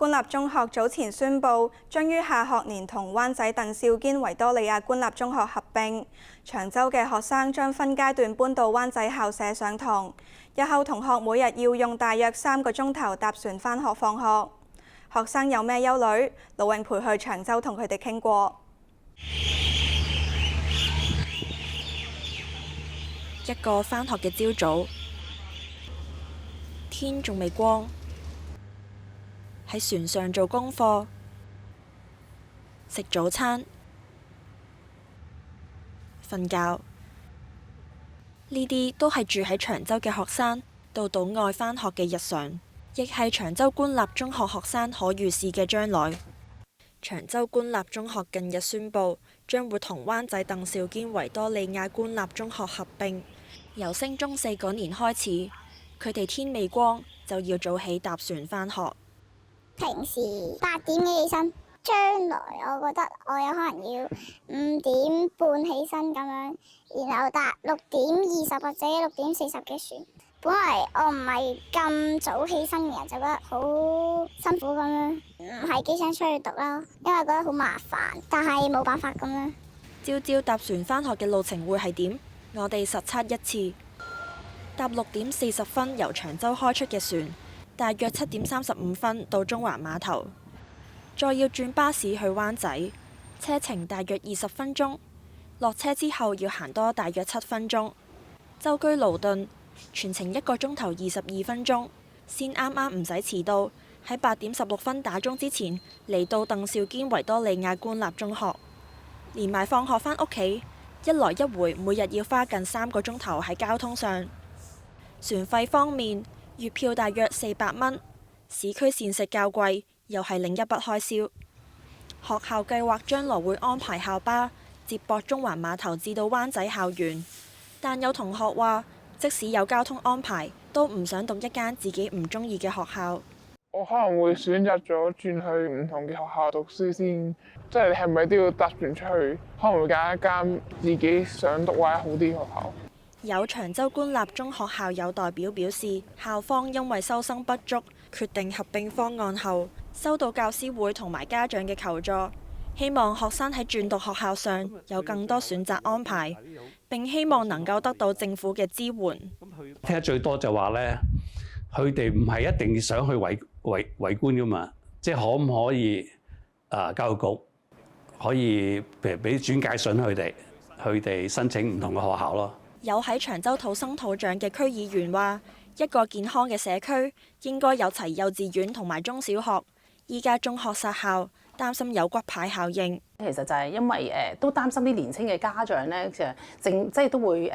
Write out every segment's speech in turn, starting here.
官立中學早前宣布，將於下學年同灣仔鄧肇堅維多利亞官立中學合併，長洲嘅學生將分階段搬到灣仔校舍上堂。日後同學每日要用大約3個鐘頭搭船返學放學。學生有咩憂慮？盧永培去長洲同佢哋傾過。一個返學嘅朝早，天仲未光，喺船上做功課、食早餐、瞓覺，呢啲都係住喺長洲嘅學生到島外返學嘅日常，亦係長洲官立中學學生可預視嘅將來。長洲官立中學近日宣布，將會同灣仔鄧肇堅維多利亞官立中學合併。由升中4嗰年開始，佢哋天未光就要早起搭船返學。平時8點起身，將來我覺得我有可能要5點半起身咁樣，然後搭6點20或者6點40嘅船。本來我唔係咁早起身嘅人，就覺得好辛苦咁樣，唔係幾想出去讀啦，因為覺得好麻煩，但係冇辦法咁樣。朝朝搭船返學嘅路程會係點？我哋實測一次，搭6點40分由長洲開出嘅船，大約7點35分到中環碼頭，再要轉巴士去灣仔，車程大約20分鐘。落車之後要行多大約7分鐘，舟車勞頓，全程1個鐘頭22分鐘，先啱啱唔使遲到，喺8點16分打鐘之前嚟到鄧肇堅維多利亞官立中學，連埋放學返屋企。一來一回，每日要花近3個鐘頭喺交通上。船費方面，月票大約400蚊，市區膳食較貴，又係另一筆開銷。學校計劃將來會安排校巴接駁中環碼頭至到灣仔校園，但有同學話，即使有交通安排，都唔想讀一間自己唔中意嘅學校。我可能會選擇咗轉去唔同嘅學校讀書先，即係你係咪都要搭船出去？可能會揀一間自己想讀或者好啲學校。有長洲官立中學校友代表表示，校方因為收生不足，決定合併方案後，收到教師會同埋家長嘅求助，希望學生喺轉讀學校上有更多選擇安排，並希望能夠得到政府嘅支援。聽得最多就話咧，佢哋唔係一定想去圍觀噶嘛，即係可唔可以教育局可以譬如俾轉介信佢哋申請唔同嘅學校咯。有喺長洲土生土長嘅區議員話，一個健康嘅社區應該有齊幼稚園同埋中小學，依家中學殺校，擔心有骨牌效應。其實就係因為都擔心啲年輕嘅家長咧，其實即係都會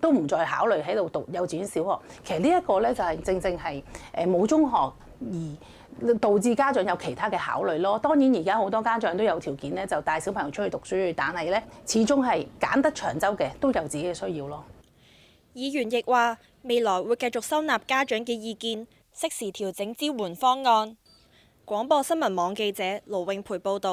都唔再考慮喺度讀幼稚園小學。其實呢一個咧就係正係冇中學，而導致家長有其他嘅考慮咯。當然而家好多家長都有條件咧，就帶小朋友出去讀書，但係咧始終係揀得長洲嘅都有自己嘅需要咯。議員亦話，未來會繼續收納家長嘅意見，適時調整支援方案。廣播新聞網記者盧永培報導。